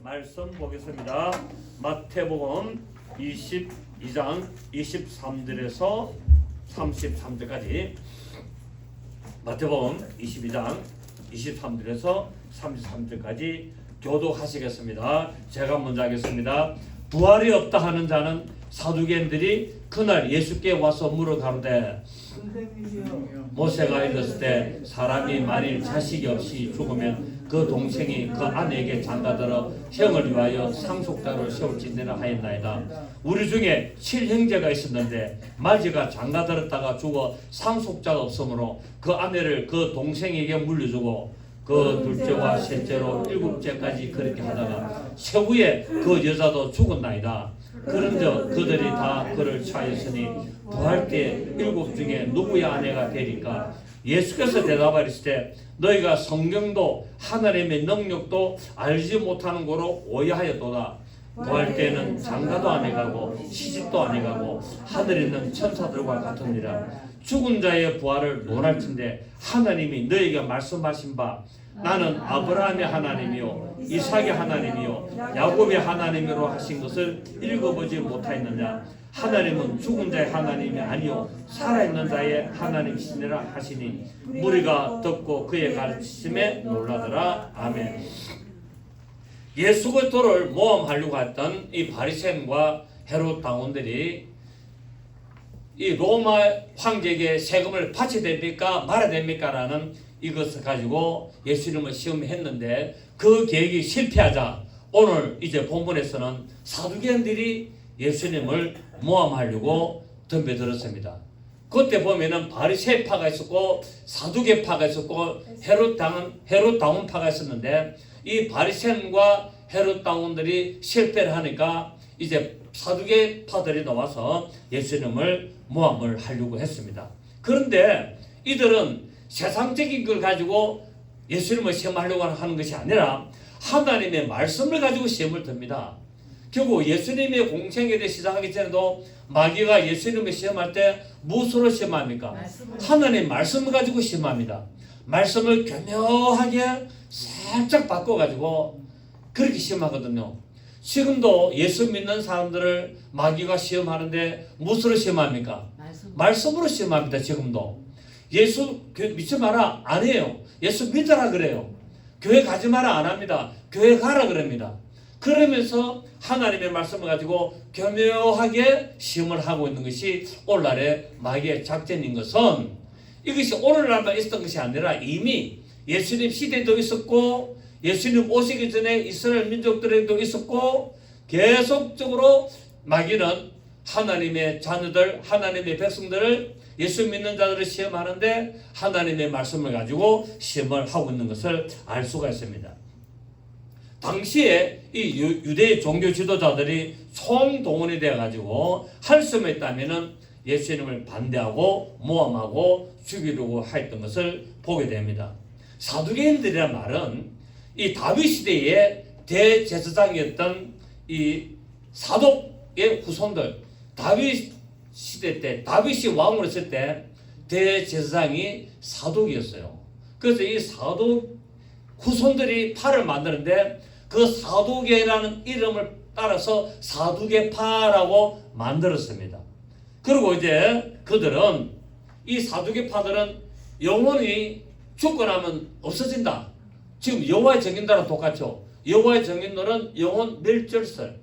말씀 보겠습니다. 마태복음 22장 23절에서 33절까지 마태복음 22장 23절에서 33절까지 교독하시겠습니다. 제가 먼저 하겠습니다. 부활이 없다 하는 자는 사두개인들이 그날 예수께 와서 물어가로되 모세가 이르렀을 때 사람이 만일 자식이 없이 죽으면 그 동생이 그 아내에게 장가들어 형을 위하여 상속자로 세울지니라 하였나이다. 우리 중에 7형제가 있었는데 마지가 장가들었다가 죽어 상속자가 없으므로 그 아내를 그 동생에게 물려주고 그 둘째와 셋째로 7째까지 그렇게 하다가 최후에 그 여자도 죽었나이다. 그런즉 그들이 다 그를 취하였으니 부활 때 7 중에 누구의 아내가 되리까? 예수께서 대답하시되 너희가 성경도 하나님의 능력도 알지 못하는 거로 오해하였도다. 부활 때는 장가도 안 해가고 시집도 안 해가고 하늘에 있는 천사들과 같으니라. 죽은 자의 부활을 논할진대 하나님이 너희에게 말씀하신 바 나는 아브라함의 하나님이요 이삭의 하나님이요 야곱의 하나님으로 하신 것을 읽어보지 못하였느냐. 하나님은 죽은 자의 하나님이 아니요 살아있는 자의 하나님이시니라 하시니 무리가 듣고 그의 가르치심에 놀라더라. 아멘. 예수 그리스도를 모함하려고 했던 이 바리새인과 헤롯 당원들이 이 로마 황제에게 세금을 바쳐야 됩니까 말아야 됩니까 라는 이것을 가지고 예수님을 시험했는데 그 계획이 실패하자 오늘 이제 본문에서는 사두개인들이 예수님을 모함하려고 덤벼들었습니다. 그때 보면은 바리새파가 있었고 사두개파가 있었고 헤롯 당원파가 있었는데 이 바리새인과 헤롯 당원들이 실패를 하니까 이제 사두개파들이 나와서 예수님을 모함을 하려고 했습니다. 그런데 이들은 세상적인 걸 가지고 예수님을 시험하려고 하는 것이 아니라 하나님의 말씀을 가지고 시험을 듭니다. 결국 예수님의 공생애를 시작하기 전에도 마귀가 예수님을 시험할 때 무엇으로 시험합니까? 하나님의 말씀을 가지고 시험합니다. 말씀을 교묘하게 살짝 바꿔가지고 그렇게 시험하거든요. 지금도 예수 믿는 사람들을 마귀가 시험하는데 무엇으로 시험합니까? 말씀으로 시험합니다. 지금도. 예수 믿지 마라 안 해요. 예수 믿으라 그래요. 교회 가지 마라 안 합니다. 교회 가라 그럽니다. 그러면서 하나님의 말씀을 가지고 교묘하게 시험을 하고 있는 것이 오늘날의 마귀의 작전인 것은 이것이 오늘날만 있었던 것이 아니라 이미 예수님 시대도 있었고 예수님 오시기 전에 이스라엘 민족들에도 있었고 계속적으로 마귀는 하나님의 자녀들 하나님의 백성들을 예수 믿는 자들을 시험하는데 하나님의 말씀을 가지고 시험을 하고 있는 것을 알 수가 있습니다. 당시에 이 유대 종교 지도자들이 총동원이 되어가지고 할 수만 있다면은 예수님을 반대하고 모함하고 죽이려고 했던 것을 보게 됩니다. 사두개인들이란 말은 이 다윗 시대의 대제사장이었던 이 사독의 후손들, 다윗 시대 때 다윗이 왕으로 있을 때 대제사장이 사독이었어요. 그래서 이 사독 후손들이 파를 만드는데 그 사두개라는 이름을 따라서 사두개파라고 만들었습니다. 그리고 이제 그들은 이 사두개파들은 영혼이 죽고 나면 없어진다. 지금 여호와의 정인들은 똑같죠. 여호와의 정인들은 영혼 멸절설.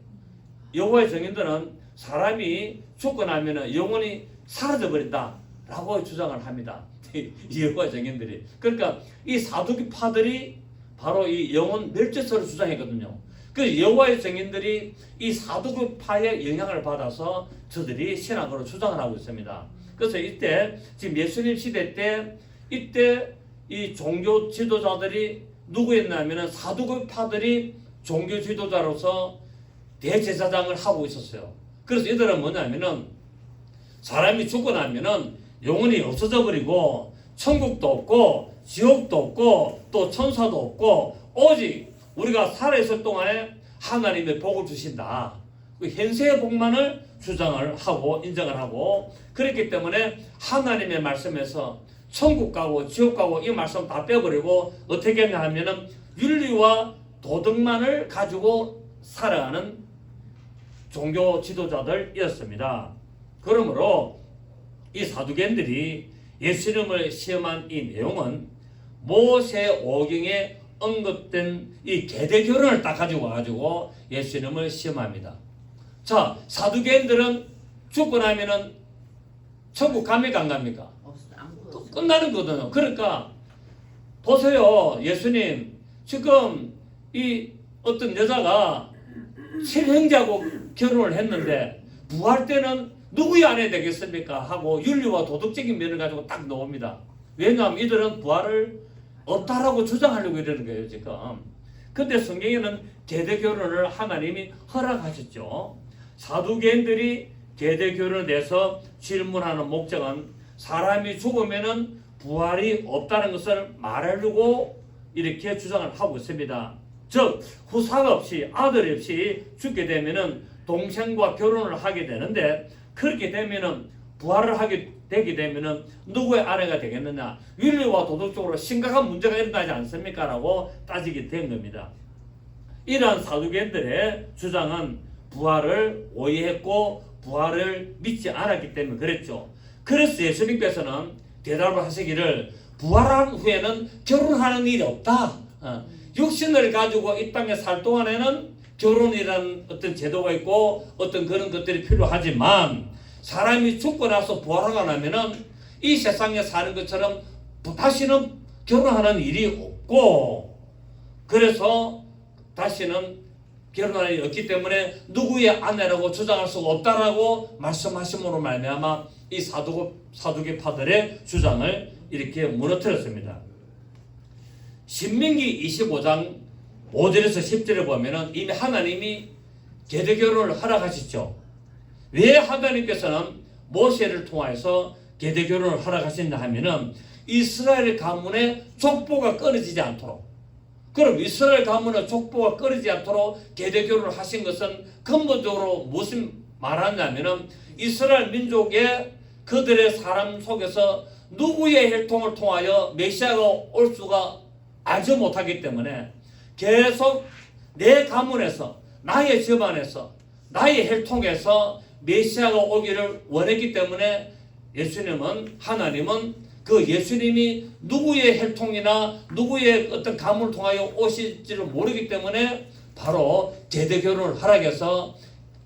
여호와의 정인들은 사람이 죽고 나면 영혼이 사라져버린다 라고 주장을 합니다. 여호와의 정인들이. 그러니까 이 사두개파들이 바로 이 영혼 멸절설을 주장했거든요. 그래서 여호와의 정인들이 이 사두개파의 영향을 받아서 저들이 신학으로 주장을 하고 있습니다. 그래서 이때 지금 예수님 시대 때 이때 이 종교 지도자들이 누구였냐면은 사두개파들이 종교 지도자로서 대제사장을 하고 있었어요. 그래서 이들은 뭐냐면은 사람이 죽고 나면은 영혼이 없어져 버리고 천국도 없고 지옥도 없고 또 천사도 없고 오직 우리가 살아있을 동안에 하나님의 복을 주신다. 현세의 복만을 주장을 하고 인정을 하고 그렇기 때문에 하나님의 말씀에서 천국 가고 지옥 가고 이 말씀 다 빼버리고 어떻게 했냐 하면은 윤리와 도덕만을 가지고 살아가는 종교 지도자들이었습니다. 그러므로 이 사두개인들이 예수님을 시험한 이 내용은 모세 오경에 언급된 이 계대 결혼을 딱 가지고 와가지고 예수님을 시험합니다. 자, 사두개인들은 죽고 나면은 천국 갑니까 안 갑니까? 끝나는 거거든요. 그러니까 보세요, 예수님 지금 이 어떤 여자가 칠형제하고 결혼을 했는데 부활 때는 누구의 아내 되겠습니까? 하고 윤리와 도덕적인 면을 가지고 딱 나옵니다. 왜냐하면 이들은 부활을 없다라고 주장하려고 이러는 거예요 지금. 근데 성경에는 계대 결혼을 하나님이 허락하셨죠. 사두개인들이 계대 결혼에 대해서 질문하는 목적은 사람이 죽으면은 부활이 없다는 것을 말하려고 이렇게 주장을 하고 있습니다. 즉 후사가 없이 아들이 없이 죽게 되면은 동생과 결혼을 하게 되는데, 그렇게 되면은 부활을 하게 되게 되면은 누구의 아내가 되겠느냐? 윤리와 도덕적으로 심각한 문제가 일어나지 않습니까? 라고 따지게 된 겁니다. 이러한 사두개인들의 주장은 부활을 오해했고 부활을 믿지 않았기 때문에 그랬죠. 그래서 예수님께서는 대답을 하시기를 부활한 후에는 결혼하는 일이 없다. 육신을 가지고 이 땅에 살 동안에는 결혼이라는 어떤 제도가 있고 어떤 그런 것들이 필요하지만 사람이 죽고 나서 부활하고 나면은 이 세상에 사는 것처럼 다시는 결혼하는 일이 없고, 그래서 다시는 결혼할 일이 없기 때문에 누구의 아내라고 주장할 수가 없다라고 말씀하심으로 말미암아 이 사두개파들의 주장을 이렇게 무너뜨렸습니다. 신명기 25장 5절에서 10절에 보면은 이미 하나님이 계대 결혼을 허락하셨죠. 왜 하나님께서는 모세를 통하여서 계대 결혼을 허락하신다 하면은 이스라엘 가문의 족보가 끊어지지 않도록, 그럼 이스라엘 가문의 족보가 끊어지지 않도록 계대 결혼을 하신 것은 근본적으로 무슨 말하냐면은 이스라엘 민족의 그들의 사람 속에서 누구의 혈통을 통하여 메시아가 올 수가 알지 못하기 때문에 계속 내 가문에서, 나의 집안에서, 나의 혈통에서 메시아가 오기를 원했기 때문에 예수님은, 하나님은 그 예수님이 누구의 혈통이나 누구의 어떤 가문을 통하여 오실지를 모르기 때문에 바로 계대 결혼을 허락해서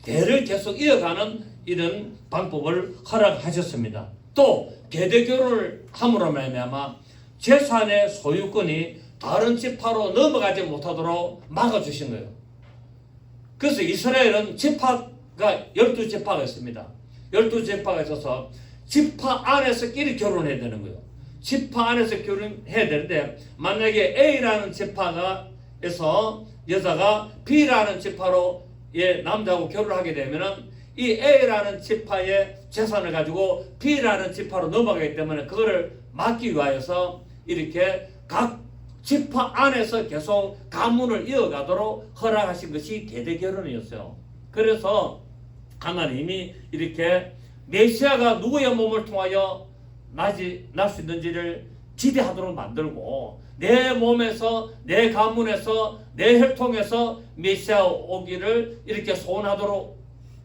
대를 계속 이어가는 이런 방법을 허락하셨습니다. 또 계대 결혼을 함으로 말미암아 재산의 소유권이 다른 지파로 넘어가지 못하도록 막아주신 거예요. 그래서 이스라엘은 지파가 12지파가 있습니다. 12지파가 있어서 지파 안에서 끼리 결혼해야 되는 거예요. 지파 안에서 결혼해야 되는데 만약에 A라는 지파가에서 여자가 B라는 지파로 남자하고 결혼하게 되면은 이 A라는 지파의 재산을 가지고 B라는 지파로 넘어가기 때문에 그거를 막기 위하여서 이렇게 각 지파 안에서 계속 가문을 이어가도록 허락하신 것이 계대 결혼이었어요. 그래서 하나님이 이렇게 메시아가 누구의 몸을 통하여 날 수 있는지를 지대하도록 만들고 내 몸에서, 내 가문에서, 내 혈통에서 메시아 오기를 이렇게 소원하도록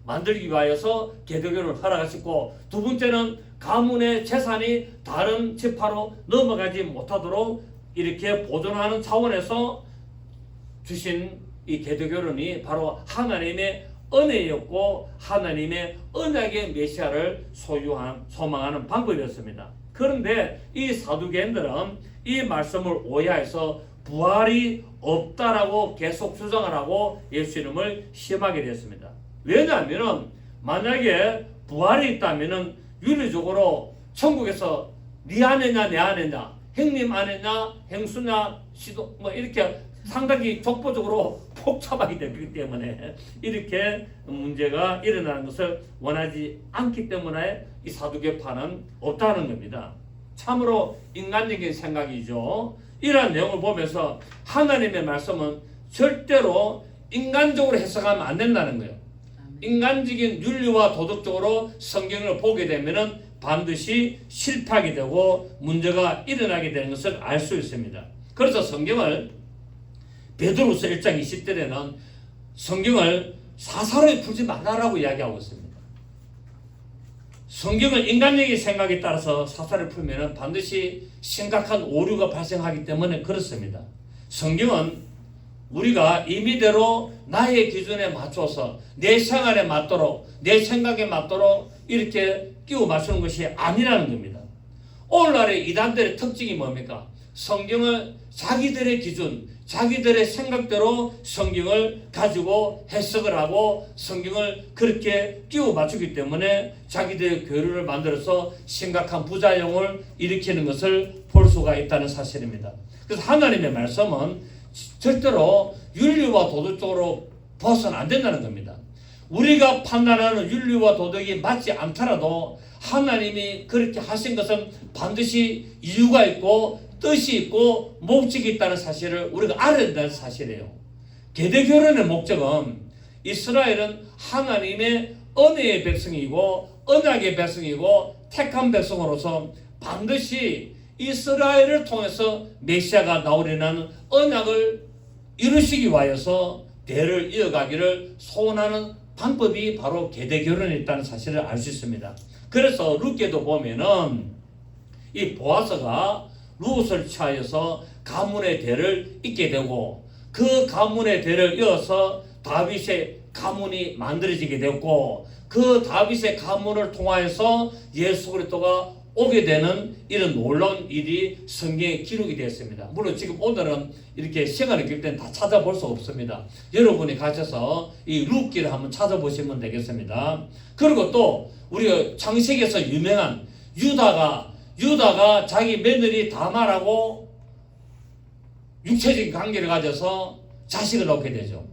만들기 위하여서 계대 결혼을 허락하셨고, 두 번째는 가문의 재산이 다른 지파로 넘어가지 못하도록 이렇게 보존하는 차원에서 주신 이 계대 결혼이 바로 하나님의 은혜였고 하나님의 언약의 메시아를 소망하는 방법이었습니다. 그런데 이 사두개인들은 이 말씀을 오해해서 부활이 없다라고 계속 주장을 하고 예수님을 시험하게 됐습니다. 왜냐하면 만약에 부활이 있다면 윤리적으로 천국에서 네 아내냐 내 아내냐, 형님 아내냐 형수냐 시도 뭐 이렇게 상당히 족보적으로 복잡하게 되기 때문에 이렇게 문제가 일어나는 것을 원하지 않기 때문에 이 사두개파는 없다는 겁니다. 참으로 인간적인 생각이죠. 이러한 내용을 보면서 하나님의 말씀은 절대로 인간적으로 해석하면 안 된다는 거예요. 인간적인 윤리와 도덕적으로 성경을 보게 되면은 반드시 실패하게 되고 문제가 일어나게 되는 것을 알 수 있습니다. 그래서 성경을 베드로서 1장 20절에는 성경을 사사로이 풀지 말라라고 이야기하고 있습니다. 성경을 인간적인 생각에 따라서 사사를 풀면 반드시 심각한 오류가 발생하기 때문에 그렇습니다. 성경은 우리가 임의대로 나의 기준에 맞춰서 내 생활에 맞도록 내 생각에 맞도록 이렇게 끼워 맞추는 것이 아니라는 겁니다. 오늘날의 이단들의 특징이 뭡니까? 성경을 자기들의 기준, 자기들의 생각대로 성경을 가지고 해석을 하고 성경을 그렇게 끼워 맞추기 때문에 자기들의 교류를 만들어서 심각한 부작용을 일으키는 것을 볼 수가 있다는 사실입니다. 그래서 하나님의 말씀은 절대로 윤리와 도덕 쪽으로 벗어는 안 된다는 겁니다. 우리가 판단하는 윤리와 도덕이 맞지 않더라도 하나님이 그렇게 하신 것은 반드시 이유가 있고 뜻이 있고 목적이 있다는 사실을 우리가 알아야 된다는 사실이에요. 계대결혼의 목적은 이스라엘은 하나님의 은혜의 백성이고 언약의 백성이고 택한 백성으로서 반드시 이스라엘을 통해서 메시아가 나오려는 언약을 이루시기 위하여서 대를 이어가기를 소원하는 방법이 바로 계대결혼에 있다는 사실을 알 수 있습니다. 그래서 룻게도 보면은 이 보아스가 룻을 취하여서 가문의 대를 잇게 되고 그 가문의 대를 이어서 다윗의 가문이 만들어지게 됐고 그 다윗의 가문을 통하여서 예수 그리스도가 오게 되는 이런 놀라운 일이 성경에 기록이 되었습니다. 물론 지금 오늘은 이렇게 시간이 있기 때문에 다 찾아볼 수 없습니다. 여러분이 가셔서 이 룻기를 한번 찾아보시면 되겠습니다. 그리고 또 우리가 창세기에서 유명한 유다가 자기 며느리 다말하고 육체적인 관계를 가져서 자식을 낳게 되죠.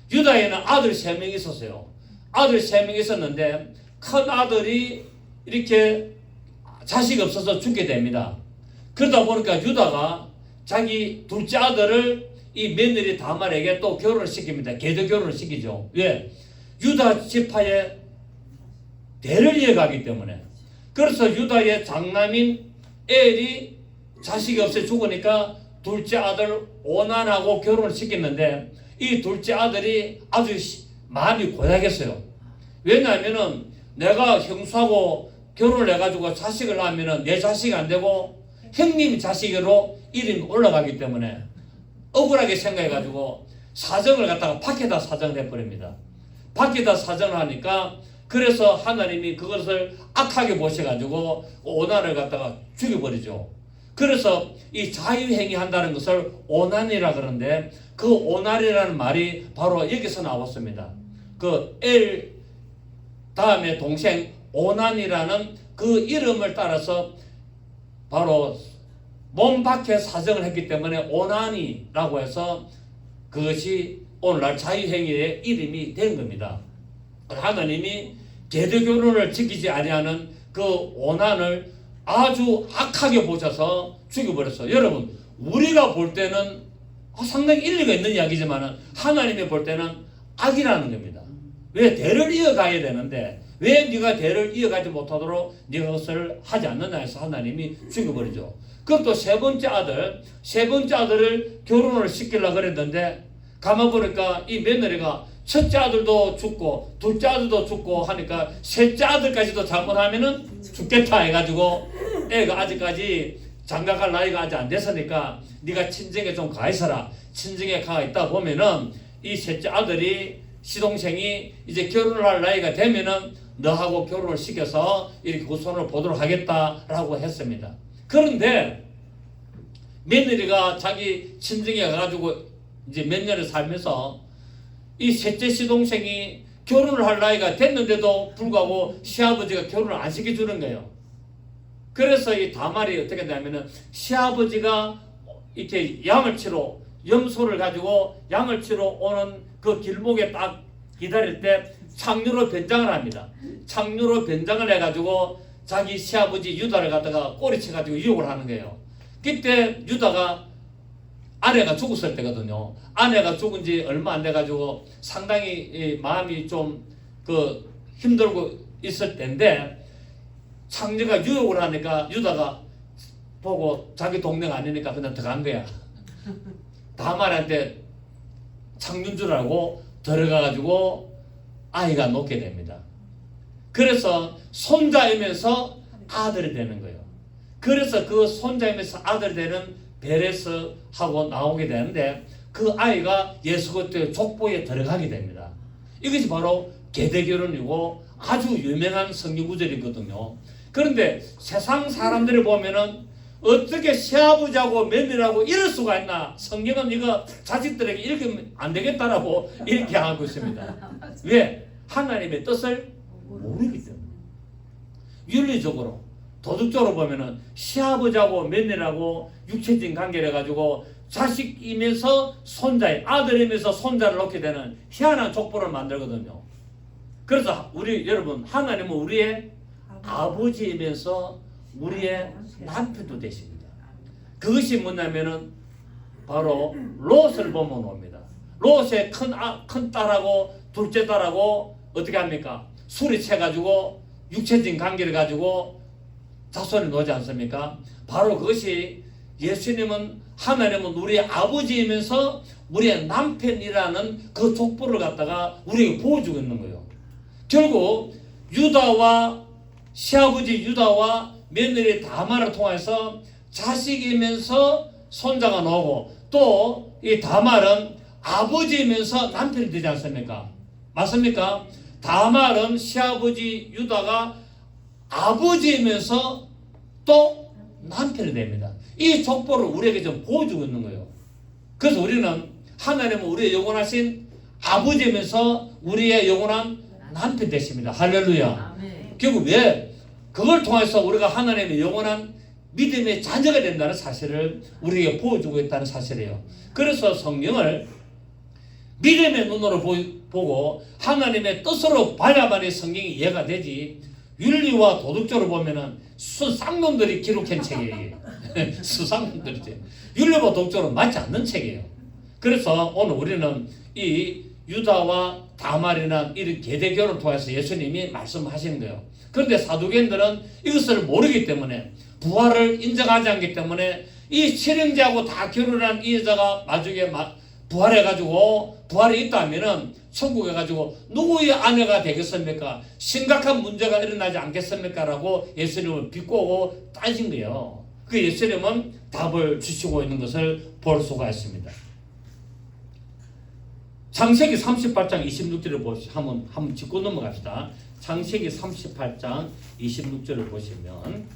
유다에는 아들 3명이 있었어요. 아들 3명이 있었는데 큰 아들이 이렇게 자식이 없어서 죽게 됩니다. 그러다 보니까 유다가 자기 둘째 아들을 이 며느리 다말에게 또 결혼을 시킵니다. 계도 결혼을 시키죠. 왜? 유다 지파의 대를 이어가기 때문에. 그래서 유다의 장남인 엘이 자식이 없어 죽으니까 둘째 아들 오난하고 결혼을 시켰는데 이 둘째 아들이 아주 마음이 고약했어요. 왜냐하면은 내가 형수하고 결혼을 해가지고 자식을 낳으면은 내 자식이 안 되고 형님 자식으로 이름이 올라가기 때문에 억울하게 생각해가지고 사정을 갖다가 밖에다 사정을 해버립니다. 밖에다 사정을 하니까 그래서 하나님이 그것을 악하게 보셔가지고 오난을 갖다가 죽여버리죠. 그래서 이 자유행위 한다는 것을 오난이라 그러는데 그 오난이라는 말이 바로 여기서 나왔습니다. 그 엘 다음에 동생 오난이라는 그 이름을 따라서 바로 몸 밖에 사정을 했기 때문에 오난이라고 해서 그것이 오늘날 자유행위의 이름이 된 겁니다. 하나님이 계대결혼을 지키지 아니하는 그 오난을 아주 악하게 보셔서 죽여버렸어요. 여러분 우리가 볼 때는 상당히 일리가 있는 이야기지만 하나님이 볼 때는 악이라는 겁니다. 왜? 대를 이어가야 되는데 왜 네가 대를 이어가지 못하도록 네가 그것을 하지 않느냐 해서 하나님이 죽여버리죠. 그것도 세 번째 아들을 결혼을 시키려고 그랬는데 가만 보니까 이 며느리가 첫째 아들도 죽고 둘째 아들도 죽고 하니까 셋째 아들까지도 잘못하면은 죽겠다 해가지고 애가 아직까지 장가갈 나이가 아직 안 됐으니까 네가 친정에 좀 가 있어라. 친정에 가 있다 보면은 이 셋째 아들이 시동생이 이제 결혼을 할 나이가 되면은 너하고 결혼을 시켜서 이렇게 후손을 보도록 하겠다라고 했습니다. 그런데 며느리가 자기 친정에 가가지고 이제 몇 년을 살면서 이 셋째 시동생이 결혼을 할 나이가 됐는데도 불구하고 시아버지가 결혼을 안 시켜주는 거예요. 그래서 이 다말이 어떻게 되냐면은 시아버지가 이렇게 양을 치러 염소를 가지고 양을 치러 오는 그 길목에 딱 기다릴 때 창류로 변장을 합니다. 창류로 변장을 해가지고 자기 시아버지 유다를 갖다가 꼬리쳐가지고 유혹을 하는 거예요. 그때 유다가 아내가 죽었을 때거든요. 아내가 죽은 지 얼마 안 돼가지고 상당히 마음이 좀 힘들고 있을 때인데 창녀가 유혹을 하니까 유다가 보고 자기 동네가 아니니까 그냥 들어간 거야. 다말한테 창균주라고 들어가가지고 아이가 놓게 됩니다. 그래서 손자이면서 아들이 되는 거예요. 그래서 그 손자이면서 아들이 되는 베레스하고 나오게 되는데 그 아이가 예수 그리스도의 족보에 들어가게 됩니다. 이것이 바로 계대결혼이고 아주 유명한 성경 구절이거든요. 그런데 세상 사람들이 보면은 어떻게 시아버지하고 며느리하고 이럴 수가 있나? 성경은 이거 자식들에게 읽으면 안 되겠다라고 이렇게 하고 있습니다. 왜? 하나님의 뜻을 모르기 때문에. 윤리적으로, 도덕적으로 보면은 시아버지하고 며느리하고 육체적인 관계를 해가지고 자식이면서 손자인, 아들이면서 손자를 놓게 되는 희한한 족보를 만들거든요. 그래서 우리 여러분, 하나님은 우리의 아버지이면서 우리의 남편도 되십니다. 그것이 뭐냐면은 바로 롯을 보면 옵니다. 롯의 큰 딸하고 둘째 딸하고 어떻게 합니까? 술이 채가지고 육체적인 관계를 가지고 자손이 놓지 않습니까? 바로 그것이 예수님은, 하나님은 우리의 아버지이면서 우리의 남편이라는 그 족보를 갖다가 우리에게 보여주고 있는 거예요. 결국 유다와 시아버지 유다와 며느리 다말을 통해서 자식이면서 손자가 나오고 또 이 다말은 아버지이면서 남편이 되지 않습니까? 맞습니까? 다말은 시아버지 유다가 아버지이면서 또 남편이 됩니다. 이 족보를 우리에게 좀 보여주고 있는 거예요. 그래서 우리는 하나님은 우리의 영원하신 아버지이면서 우리의 영원한 남편 되십니다. 할렐루야. 아멘. 결국 왜? 그걸 통해서 우리가 하나님의 영원한 믿음의 자녀가 된다는 사실을 우리에게 보여주고 있다는 사실이에요. 그래서 성경을 믿음의 눈으로 보고 하나님의 뜻으로 봐야만이 성경이 이해가 되지, 윤리와 도덕적으로 보면은 수상놈들이 기록한 책이에요. 수상놈들이죠. 윤리와 도덕적으로 맞지 않는 책이에요. 그래서 오늘 우리는 이 유다와 다말이나 이런 계대교를 통해서 예수님이 말씀하시는 거예요. 그런데 사두개인들은 이것을 모르기 때문에, 부활을 인정하지 않기 때문에 이 칠형제하고 다 결혼한 이 여자가 나중에 부활해가지고, 부활이 있다면은 천국에 가지고 누구의 아내가 되겠습니까? 심각한 문제가 일어나지 않겠습니까? 라고 예수님을 비꼬고 따진 거예요. 그 예수님은 답을 주시고 있는 것을 볼 수가 있습니다. 창세기 38장 26절을 한번 짚고 넘어갑시다. 창세기 38장 26절을 보시면,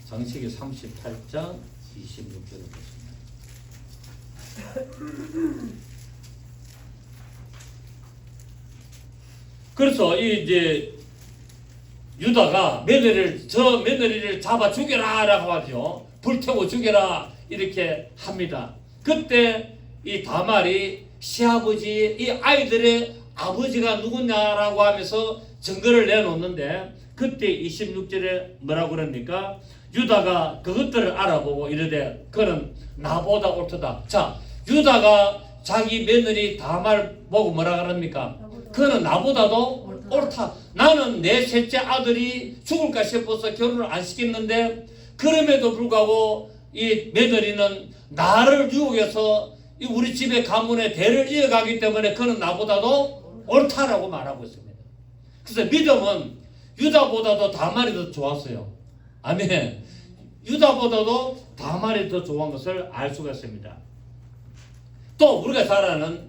창세기 38장 26절을 보시면, 그래서 이제 유다가 저 며느리를 잡아 죽여라라고 하죠. 불태워 죽여라 이렇게 합니다. 그때 이 다말이 시아버지, 이 아이들의 아버지가 누구냐라고 하면서 증거를 내놓는데, 그때 26절에 뭐라고 그럽니까? 유다가 그것들을 알아보고 이르되 그는 나보다 옳도다. 자, 유다가 자기 며느리 다말 보고 뭐라 그럽니까? 그는 나보다도 옳다. 나는 내 셋째 아들이 죽을까 싶어서 결혼을 안 시켰는데, 그럼에도 불구하고 이 며느리는 나를 유혹해서 우리 집의 가문의 대를 이어가기 때문에 그는 나보다도 옳다라고 말하고 있습니다. 그래서 믿음은 유다보다도 다말이 더 좋았어요. 아멘. 유다보다도 다말이 더 좋은 것을 알 수가 있습니다. 또 우리가 잘 아는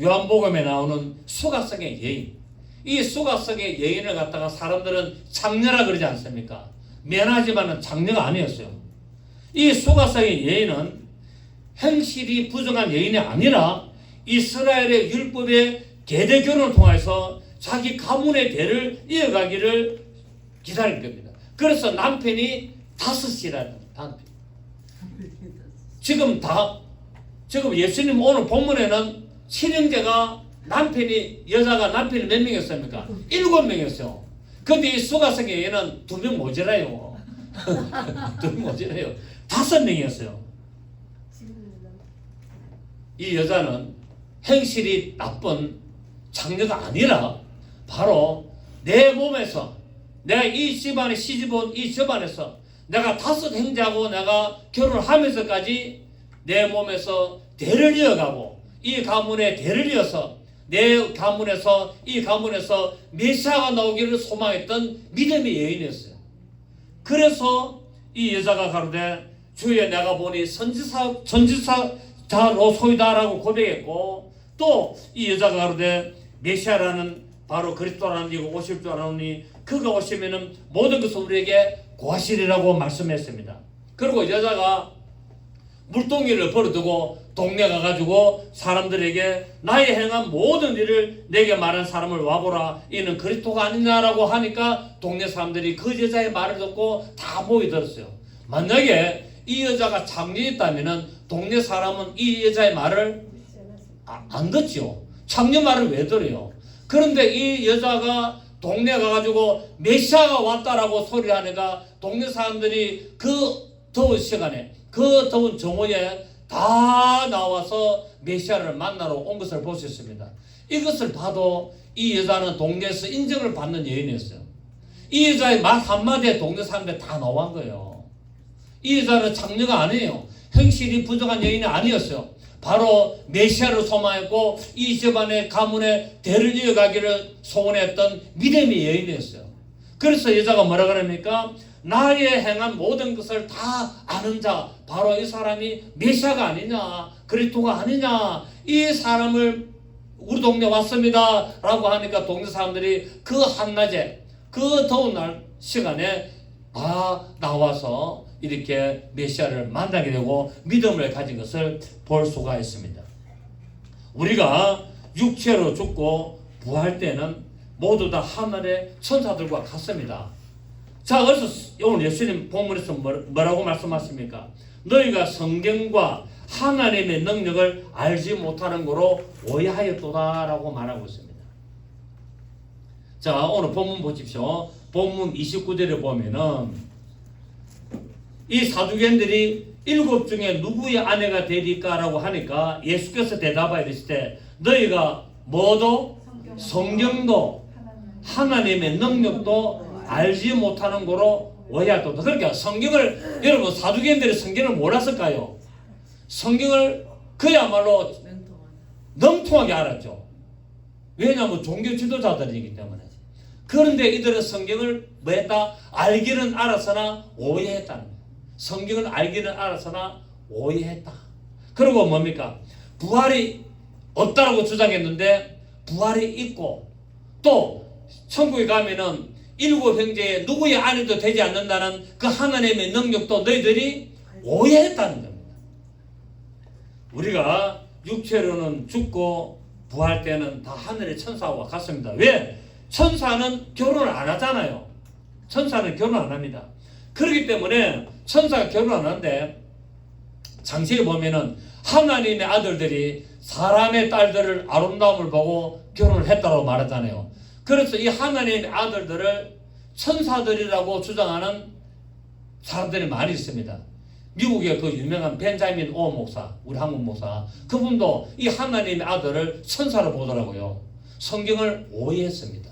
요한복음에 나오는 수가성의 여인, 이 수가성의 여인을 갖다가 사람들은 장녀라 그러지 않습니까? 미안하지만 장녀가 아니었어요. 이 수가성의 여인은 행실이 부정한 여인이 아니라 이스라엘의 율법의 계대 결혼을 통해서 자기 가문의 대를 이어가기를 기다릴 겁니다. 그래서 남편이 5이라는 남편. 지금 예수님 오늘 본문에는 친형제가 여자가 남편이 몇 명이었습니까? 7명이었어요. 근데 이 수가성의 여인은 2명 모자라요. 2명 모자라요. 5명이었어요. 이 여자는 행실이 나쁜 장녀가 아니라 바로 내 몸에서, 내가 이 집안에 시집온 이 집안에서 내가 5 형제하고 내가 결혼을 하면서까지 내 몸에서 대를 이어가고 이 가문의 대를 이어서 내 가문에서 이 가문에서 메시아가 나오기를 소망했던 믿음의 여인이었어요. 그래서 이 여자가 가로되 주여 내가 보니 선지자로소이다라고 고백했고 또 이 여자가 가로되 메시아라는 바로 그리스도라는 이가 오실 줄 알았으니 그가 오시면은 모든 것을 우리에게 구하시리라고 말씀했습니다. 그리고 여자가 물동이를 버려두고 동네 가가지고 사람들에게 나의 행한 모든 일을 내게 말한 사람을 와보라 이는 그리스도가 아니냐라고 하니까 동네 사람들이 그 여자의 말을 듣고 다 모이들었어요. 만약에 이 여자가 장녀였다면 동네 사람은 이 여자의 말을 안 듣죠. 장녀 말을 왜 들어요? 그런데 이 여자가 동네 가가지고 메시아가 왔다라고 소리하니까 동네 사람들이 그 더운 시간에 그 더운 정오에 다 나와서 메시아를 만나러 온 것을 볼 수 있습니다. 이것을 봐도 이 여자는 동네에서 인정을 받는 여인이었어요. 이 여자의 말 한마디에 동네 사람들이 다 나온 거예요. 이 여자는 장녀가 아니에요. 행실이 부정한 여인이 아니었어요. 바로 메시아를 소망했고 이 집안의 가문의 대를 이어가기를 소원했던 믿음의 여인이었어요. 그래서 여자가 뭐라 그럽니까? 나의 행한 모든 것을 다 아는 자 바로 이 사람이 메시아가 아니냐 그리스도가 아니냐 이 사람을 우리 동네 왔습니다 라고 하니까 동네 사람들이 그 한낮에 그 더운 날 시간에 나와서 이렇게 메시아를 만나게 되고 믿음을 가진 것을 볼 수가 있습니다. 우리가 육체로 죽고 부활 때는 모두 다 하늘의 천사들과 같습니다. 자, 그래서 오늘 예수님 본문에서 뭐라고 말씀하십니까? 너희가 성경과 하나님의 능력을 알지 못하는 거로 오해하였도다라고 말하고 있습니다. 자, 오늘 본문 보십시오. 본문 29절에 보면은 이 사두개인들이 7 중에 누구의 아내가 되리까라고 하니까 예수께서 대답하여 이르시되 너희가 뭐도 성경도 하나님의 능력도 알지 못하는 거로 오해하도다. 그러니까 성경을 여러분 사두개인들이 성경을 몰랐을까요? 성경을 그야말로 능통하게 알았죠. 왜냐하면 종교 지도자들이기 때문에. 그런데 이들은 성경을 뭐했다? 알기는 알았으나 오해했다는 거예요. 성경을 알기는 알았으나 오해했다. 그리고 뭡니까? 부활이 없다라고 주장했는데 부활이 있고 또 천국에 가면은 7 형제의 누구의 아내도 되지 않는다는 그 하나님의 능력도 너희들이 오해했다는 겁니다. 우리가 육체로는 죽고 부활 때는 다 하늘의 천사와 같습니다. 왜? 천사는 결혼을 안 하잖아요. 천사는 결혼 안 합니다. 그렇기 때문에 천사가 결혼 안 하는데 장세에 보면은 하나님의 아들들이 사람의 딸들을 아름다움을 보고 결혼을 했다고 말하잖아요. 그래서 이 하나님의 아들들을 천사들이라고 주장하는 사람들이 많이 있습니다. 미국의 그 유명한 벤자민 오 목사, 우리 한국 목사, 그분도 이 하나님의 아들을 천사로 보더라고요. 성경을 오해했습니다.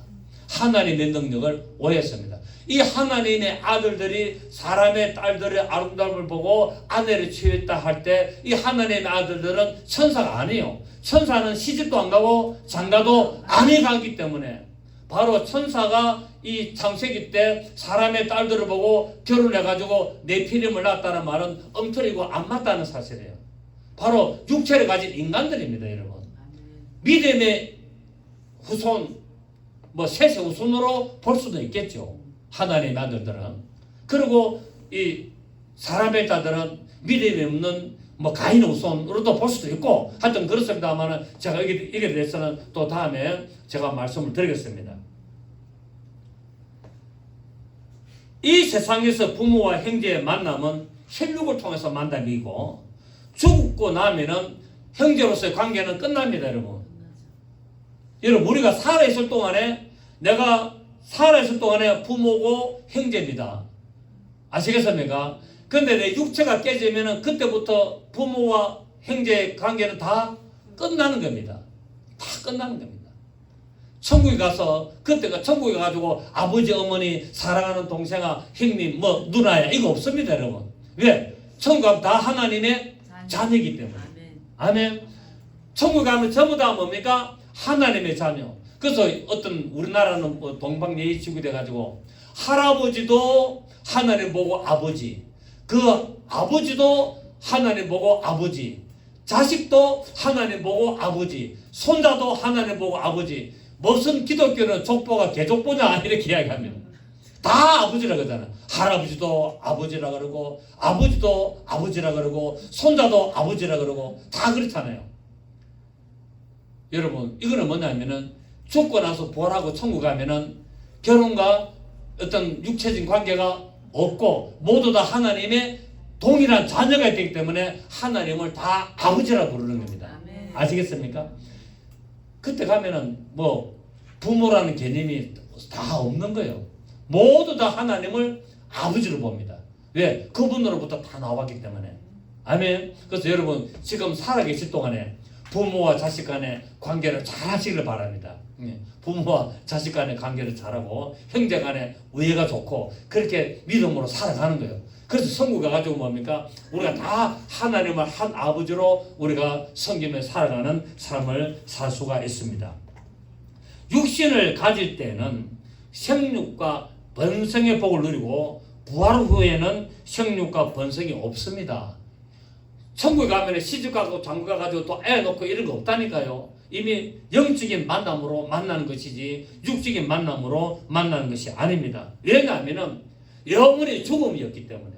하나님의 능력을 오해했습니다. 이 하나님의 아들들이 사람의 딸들의 아름다움을 보고 아내를 취했다 할 때 이 하나님의 아들들은 천사가 아니에요. 천사는 시집도 안 가고 장가도 안 해가기 때문에 바로 천사가 이 창세기 때 사람의 딸들을 보고 결혼해가지고 네피림을 낳았다는 말은 엉터리고 안 맞다는 사실이에요. 바로 육체를 가진 인간들입니다, 여러분. 믿음의 후손, 셋의 후손으로 볼 수도 있겠죠. 하나님의 아들들은. 그리고 이 사람의 딸들은 믿음이 없는 가인의 후손으로도 볼 수도 있고 하여튼 그렇습니다만 제가 이게 대해서는 또 다음에 제가 말씀을 드리겠습니다. 이 세상에서 부모와 형제의 만남은 혈육을 통해서 만남이고 죽고 나면은 형제로서의 관계는 끝납니다, 여러분. 여러분, 우리가 살아있을 동안에 내가 살아있을 동안에 부모고 형제입니다. 아시겠습니까? 근데 내 육체가 깨지면은 그때부터 부모와 형제의 관계는 다 끝나는 겁니다. 다 끝나는 겁니다. 천국에 가서 그때가 천국에 가지고 아버지, 어머니, 사랑하는 동생아, 형님, 누나야 이거 없습니다, 여러분. 왜? 천국 다 하나님의 자녀이기 때문에. 아멘. 천국 가면 전부 다 뭡니까? 하나님의 자녀. 그래서 어떤 우리나라는 뭐 동방예의지국이 돼가지고 할아버지도 하나님 보고 아버지, 그 아버지도 하나님 보고 아버지, 자식도 하나님 보고 아버지, 손자도 하나님 보고 아버지. 무슨 기독교는 족보가 개족보냐 이렇게 이야기합니다. 다 아버지라 그러잖아. 할아버지도 아버지라 그러고 아버지도 아버지라 그러고 손자도 아버지라 그러고 다 그렇잖아요. 여러분 이거는 뭐냐면은 죽고 나서 부활하고 천국 가면은 결혼과 어떤 육체적인 관계가 없고 모두 다 하나님의 동일한 자녀가 되기 때문에 하나님을 다 아버지라 부르는 겁니다. 아시겠습니까? 그때 가면은 뭐 부모라는 개념이 다 없는 거예요. 모두 다 하나님을 아버지로 봅니다. 왜? 그분으로부터 다 나왔기 때문에. 아멘. 그래서 여러분 지금 살아계실 동안에 부모와 자식 간의 관계를 잘 하시기를 바랍니다. 부모와 자식 간의 관계를 잘하고 형제 간의 우애가 좋고 그렇게 믿음으로 살아가는 거예요. 그래서 천국 가가지고 뭡니까? 우리가 다 하나님을 한 아버지로 우리가 섬기며 살아가는 삶을 살 수가 있습니다. 육신을 가질 때는 생육과 번성의 복을 누리고 부활 후에는 생육과 번성이 없습니다. 천국에 가면 시집가고 장가가지고 또 애 놓고 이런 거 없다니까요. 이미 영적인 만남으로 만나는 것이지 육적인 만남으로 만나는 것이 아닙니다. 왜냐하면 영원히 죽음이 없기 때문에.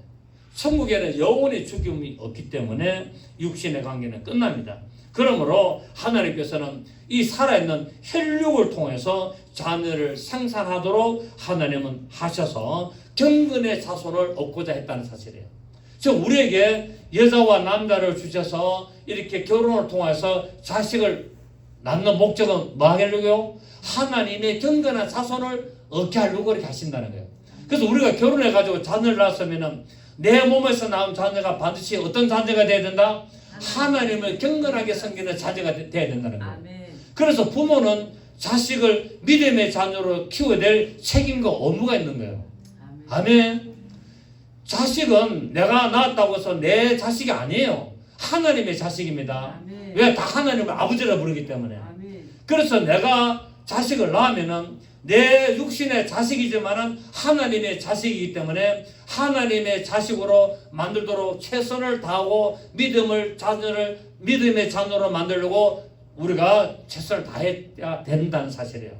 천국에는 영원히 죽음이 없기 때문에 육신의 관계는 끝납니다. 그러므로 하나님께서는 이 살아있는 혈육을 통해서 자녀를 생산하도록 하나님은 하셔서 경건의 자손을 얻고자 했다는 사실이에요. 즉 우리에게 여자와 남자를 주셔서 이렇게 결혼을 통해서 자식을 낳는 목적은 뭐 하려고요? 하나님의 경건한 자손을 얻게 하려고 그렇게 하신다는 거예요. 그래서 우리가 결혼해가지고 자녀를 낳았으면 내 몸에서 나온 자녀가 반드시 어떤 자녀가 돼야 된다? 하나님을 경건하게 섬기는 자녀가 돼야 된다는 거예요. 그래서 부모는 자식을 믿음의 자녀로 키워야 될 책임과 의무가 있는 거예요. 아멘. 자식은 내가 낳았다고 해서 내 자식이 아니에요. 하나님의 자식입니다. 왜? 다 하나님을 아버지라 부르기 때문에. 그래서 내가 자식을 낳으면은 내 육신의 자식이지만은 하나님의 자식이기 때문에 하나님의 자식으로 만들도록 최선을 다하고 믿음의 자녀로 만들려고 우리가 최선을 다해야 된다는 사실이에요.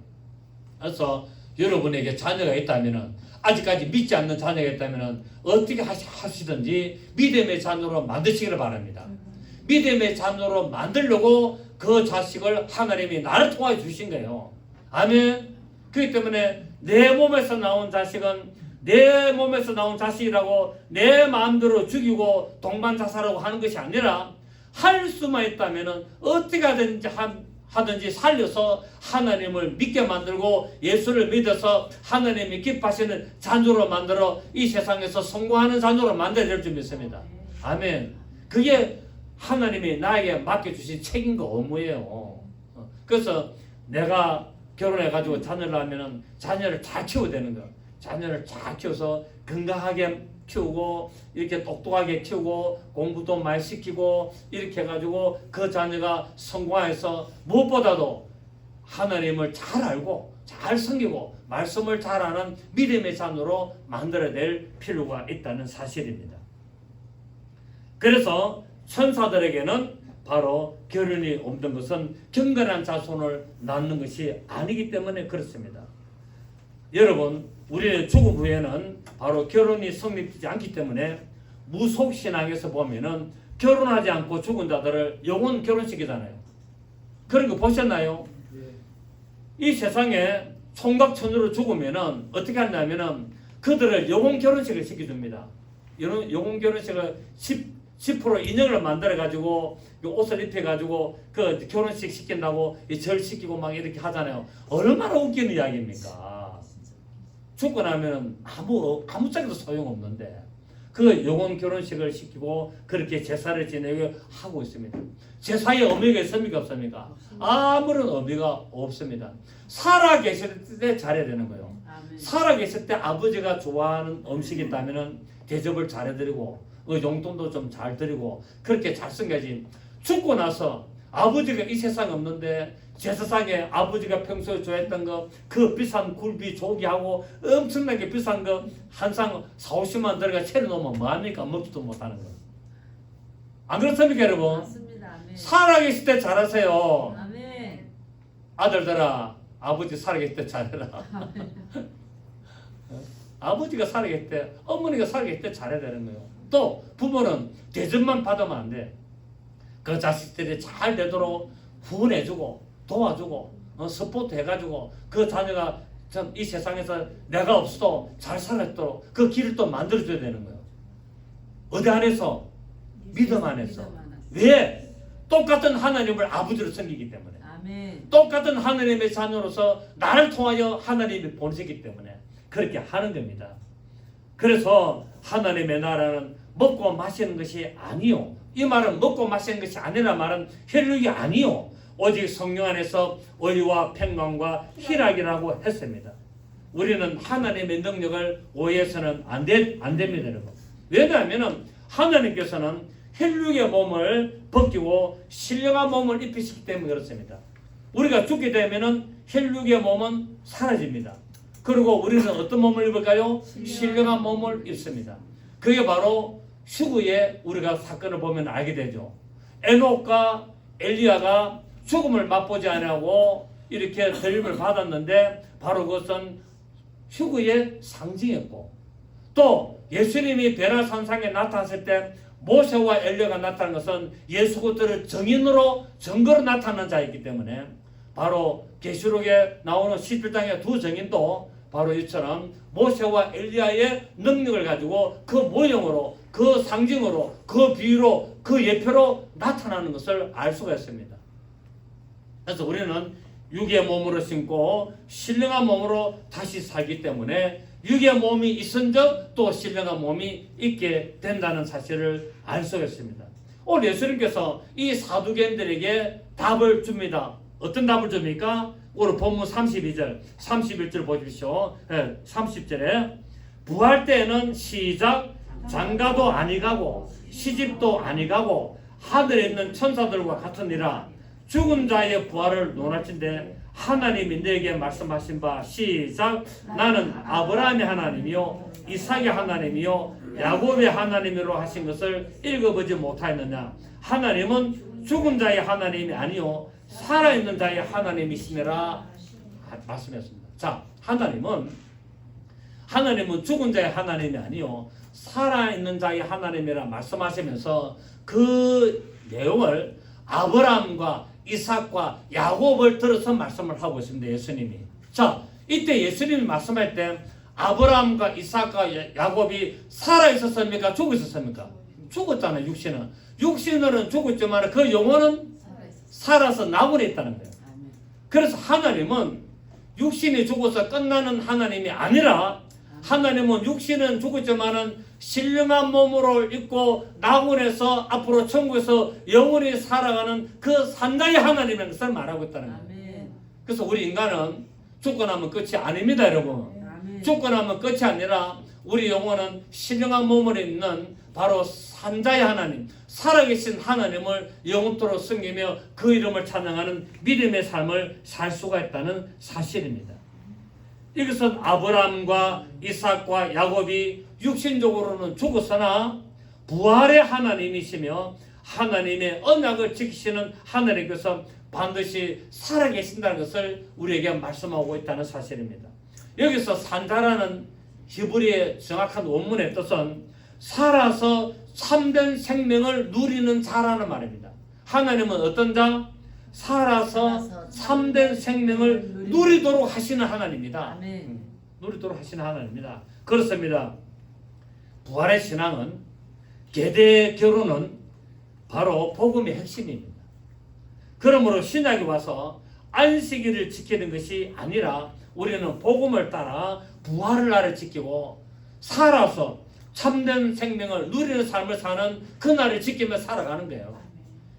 그래서 여러분에게 자녀가 있다면은 아직까지 믿지 않는 자녀가 있다면은 어떻게 하시든지 믿음의 자녀로 만드시기를 바랍니다. 믿음의 자녀로 만들려고 그 자식을 하나님이 나를 통하여 주신 거예요. 아멘. 그렇기 때문에 내 몸에서 나온 자식은 내 몸에서 나온 자식이라고 내 마음대로 죽이고 동반자살하고 하는 것이 아니라 할 수만 있다면 어떻게 하든지 살려서 하나님을 믿게 만들고 예수를 믿어서 하나님이 기뻐하시는 자녀로 만들어 이 세상에서 성공하는 자녀로 만들어야 될 줄 믿습니다. 아멘. 그게 하나님이 나에게 맡겨주신 책임과 업무예요. 그래서 내가 결혼해가지고 자녀를 낳으면 자녀를 잘 키워야 되는 거예요. 자녀를 잘 키워서 건강하게 키우고 이렇게 똑똑하게 키우고 공부도 많이 시키고 이렇게 해가지고 그 자녀가 성공해서 무엇보다도 하나님을 잘 알고 잘 섬기고 말씀을 잘 아는 믿음의 자녀로 만들어야 될 필요가 있다는 사실입니다. 그래서 천사들에게는 바로 결혼이 없는 것은 경건한 자손을 낳는 것이 아니기 때문에 그렇습니다. 여러분, 우리의 죽음 후에는 바로 결혼이 성립되지 않기 때문에 무속신앙에서 보면은 결혼하지 않고 죽은 자들을 영혼 결혼시키잖아요. 그런 거 보셨나요? 이 세상에 총각처녀로 죽으면은 어떻게 하냐면은 그들을 영혼 결혼식을 시켜줍니다. 영혼 결혼식을 10% 인형을 만들어가지고 옷을 입혀가지고 그 결혼식 시킨다고 절 시키고 막 이렇게 하잖아요. 얼마나 웃기는 이야기입니까? 죽고 나면 아무 짝에도 소용없는데 그 영혼 결혼식을 시키고 그렇게 제사를 지내고 하고 있습니다. 제사의 의미가 있습니까? 없습니까? 아무런 의미가 없습니다. 살아 계실 때 잘해야 되는 거예요. 살아 계실 때 아버지가 좋아하는 음식이 있다면 대접을 잘해드리고 용돈도 좀 잘 드리고 그렇게 잘 섬겨야지. 죽고 나서 아버지가 이 세상에 없는데 제사상에 아버지가 평소에 좋아했던 거 그 비싼 굴비 조기하고 엄청나게 비싼 거 한 상 40~50만 원 들어가 차려놓으면 뭐합니까? 먹지도 못하는 거. 안 그렇습니까 여러분? 맞습니다. 아멘. 살아계실 때 잘하세요. 아멘. 아들들아 아버지 살아계실 때 잘해라. 아버지가 살아계실 때 어머니가 살아계실 때 잘해야 되는 거예요. 또 부모는 대접만 받으면 안 돼. 그 자식들이 잘 되도록 후원해주고 도와주고 서포트 해가지고 그 자녀가 참 이 세상에서 내가 없어도 잘 살았도록 그 길을 또 만들어줘야 되는 거예요. 어디 안에서? 믿음 안에서. 왜? 똑같은 하나님을 아버지로 섬기기 때문에. 아멘. 똑같은 하나님의 자녀로서 나를 통하여 하나님이 보내셨기 때문에 그렇게 하는 겁니다. 그래서 하나님의 나라는 먹고 마시는 것이 아니요. 이 말은 먹고 마시는 것이 아니라 말은 혈육이 아니요. 오직 성령 안에서 의와 평강과 희락이라고 했습니다. 우리는 하나님의 능력을 오해해서는 안 됩니다, 여러분. 왜냐하면 하나님께서는 혈육의 몸을 벗기고 신령한 몸을 입히시기 때문에 그렇습니다. 우리가 죽게 되면은 혈육의 몸은 사라집니다. 그리고 우리는 어떤 몸을 입을까요? 신령한 몸을 입습니다. 그게 바로 휴거에 우리가 사건을 보면 알게 되죠. 에녹과 엘리야가 죽음을 맛보지 않으려고 이렇게 들림을 받았는데 바로 그것은 휴거의 상징이었고, 또 예수님이 베라산상에 나타났을 때 모세와 엘리야가 나타난 것은 예수 그리스도를 증인으로 증거로 나타난 자이기 때문에 바로 계시록에 나오는 11장의 두 증인도 바로 이처럼 모세와 엘리야의 능력을 가지고 그 모형으로 그 상징으로 그 비유로 그 예표로 나타나는 것을 알 수가 있습니다. 그래서 우리는 육의 몸으로 신고 신령한 몸으로 다시 살기 때문에 육의 몸이 있은즉 또 신령한 몸이 있게 된다는 사실을 알 수가 있습니다. 오늘 예수님께서 이 사두개인들에게 답을 줍니다. 어떤 답을 줍니까? 오늘 본문 32절, 31절 보십시오. 30절에 부활 때에는 시작 장가도 아니가고 시집도 아니가고 하늘에 있는 천사들과 같으니라. 죽은 자의 부활을 논할진대 하나님이 내게 말씀하신 바 시작 나는 아브라함의 하나님이요 이삭의 하나님이요 야곱의 하나님으로 하신 것을 읽어보지 못하였느냐. 하나님은 죽은 자의 하나님이 아니요 살아있는 자의 하나님이시니라 말씀했습니다. 자, 하나님은 죽은 자의 하나님이 아니요 살아있는 자의 하나님이라 말씀하시면서 그 내용을 아브라함과 이삭과 야곱을 들어서 말씀을 하고 있습니다. 예수님이. 자, 이때 예수님이 말씀할 때 아브라함과 이삭과 야곱이 살아 있었습니까? 죽어 있었습니까? 죽었잖아요. 육신으로는 죽었지만 그 영혼은 살아서 나무에 있다는 거예요. 그래서 하나님은 육신이 죽어서 끝나는 하나님이 아니라 하나님은 육신은 죽었지만은 신령한 몸으로 있고 낙원에서 앞으로 천국에서 영원히 살아가는 그 산자의 하나님이라는 것을 말하고 있다는 거예요. 그래서 우리 인간은 죽고 나면 끝이 아닙니다, 여러분. 죽고 나면 끝이 아니라 우리 영혼은 신령한 몸을 입는 바로 산자의 하나님, 살아계신 하나님을 영원토록 섬기며 그 이름을 찬양하는 믿음의 삶을 살 수가 있다는 사실입니다. 이것은 아브라함과 이삭과 야곱이 육신적으로는 죽었으나 부활의 하나님이시며 하나님의 언약을 지키시는 하나님께서 반드시 살아계신다는 것을 우리에게 말씀하고 있다는 사실입니다. 여기서 산자라는 히브리의 정확한 원문의 뜻은 살아서 참된 생명을 누리는 자라는 말입니다. 하나님은 어떤 자? 살아서 참된 생명을 누리도록 하시는 하나님입니다. 누리도록 하시는 하나님입니다. 그렇습니다. 부활의 신앙은, 계대 결혼은 바로 복음의 핵심입니다. 그러므로 신약이 와서 안식일을 지키는 것이 아니라 우리는 복음을 따라 부활을 날을 지키고 살아서 참된 생명을 누리는 삶을 사는 그날을 지키며 살아가는 거예요.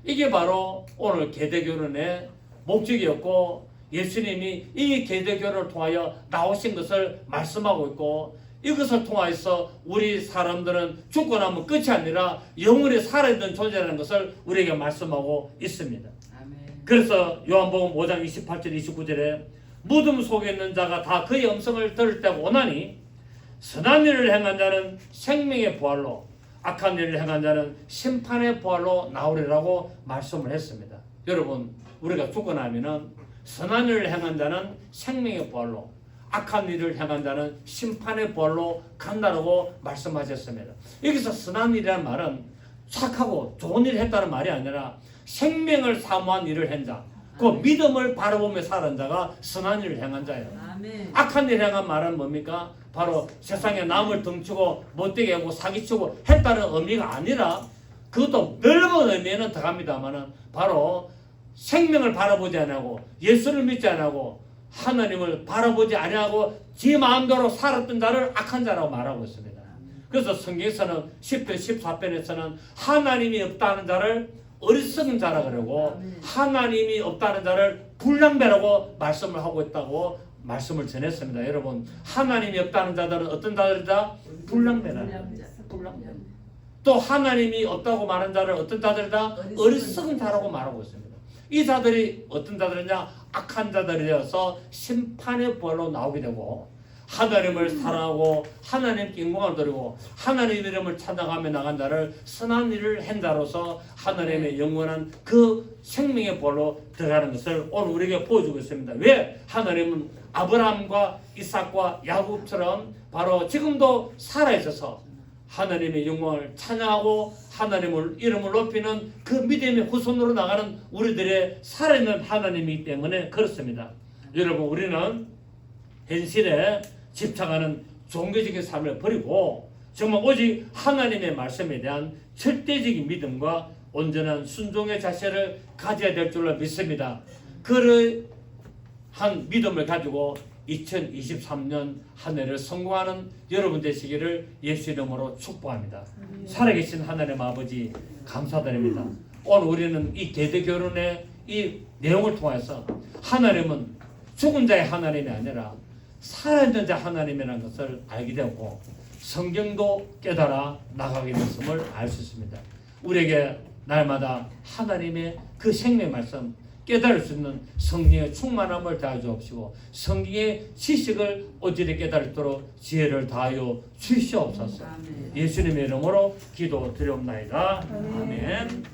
이게 바로 오늘 계대교련의 목적이었고 예수님이 이 계대교련을 통하여 나오신 것을 말씀하고 있고 이것을 통하여서 우리 사람들은 죽고 나면 끝이 아니라 영원히 살아있는 존재라는 것을 우리에게 말씀하고 있습니다. 그래서 요한복음 5장 28절 29절에 무덤 속에 있는 자가 다 그의 음성을 들을 때가 오나니 선한 일을 행한 자는 생명의 부활로 악한 일을 행한 자는 심판의 부활로 나오리라고 말씀을 했습니다. 여러분, 우리가 죽고 나면은 선한 일을 행한 자는 생명의 부활로 악한 일을 행한 자는 심판의 부활로 간다라고 말씀하셨습니다. 여기서 선한 일이라는 말은 착하고 좋은 일을 했다는 말이 아니라 생명을 사모한 일을 한 자, 그 믿음을 바라보며 사는 자가 선한 일을 행한 자예요. 아멘. 악한 일을 행한 말은 뭡니까? 바로 세상에 남을 등치고 못되게 하고 사기치고 했다는 의미가 아니라, 그것도 넓은 의미에는 들어갑니다만은 바로 생명을 바라보지 않고 예수를 믿지 않고 하나님을 바라보지 아니하고 지 마음대로 살았던 자를 악한 자라고 말하고 있습니다. 그래서 성경에서는 10편 14편에서는 하나님이 없다는 자를 어리석은 자라 그러고 하나님이 없다는 자를 불량배라고 말씀을 하고 있다고 말씀을 전했습니다. 여러분, 하나님이 없다는 자들은 어떤 자들이다? 불량배라는 불량배. 또 하나님이 없다고 말하는 자를 어떤 자들이다? 어리석은 자라고 말하고 있습니다. 이 자들이 어떤 자들이냐? 악한 자들이 되어서 심판의 벌로 나오게 되고 하나님을 사랑하고 하나님께 영광을 드리고 하나님 이름을 찬양하며 나간 자를 선한 일을 한 자로서 하나님의 영원한 그 생명의 벌로 들어가는 것을 오늘 우리에게 보여주고 있습니다. 왜? 하나님은 아브라함과 이삭과 야곱처럼 바로 지금도 살아있어서 하나님의 영광을 찬양하고 하나님을 이름을 높이는 그 믿음의 후손으로 나가는 우리들의 살아있는 하나님이기 때문에 그렇습니다. 여러분, 우리는 현실에 집착하는 종교적인 삶을 버리고 정말 오직 하나님의 말씀에 대한 절대적인 믿음과 온전한 순종의 자세를 가져야 될 줄로 믿습니다. 그러한 믿음을 가지고 2023년 한 해를 성공하는 여러분 되시기를 예수 이름으로 축복합니다. 살아계신 하나님 아버지 감사드립니다. 오늘 우리는 이 계대결혼의 이 내용을 통해서 하나님은 죽은 자의 하나님이 아니라 살아있는 자 하나님이라는 것을 알게 되고 성경도 깨달아 나가게 됐음을 알 수 있습니다. 우리에게 날마다 하나님의 그 생명의 말씀 깨달을 수 있는 성령의 충만함을 다해 주옵시고 성경의 지식을 어찌되게 깨달도록 지혜를 다하여 주시옵소서. 예수님의 이름으로 기도드리옵나이다. 아멘.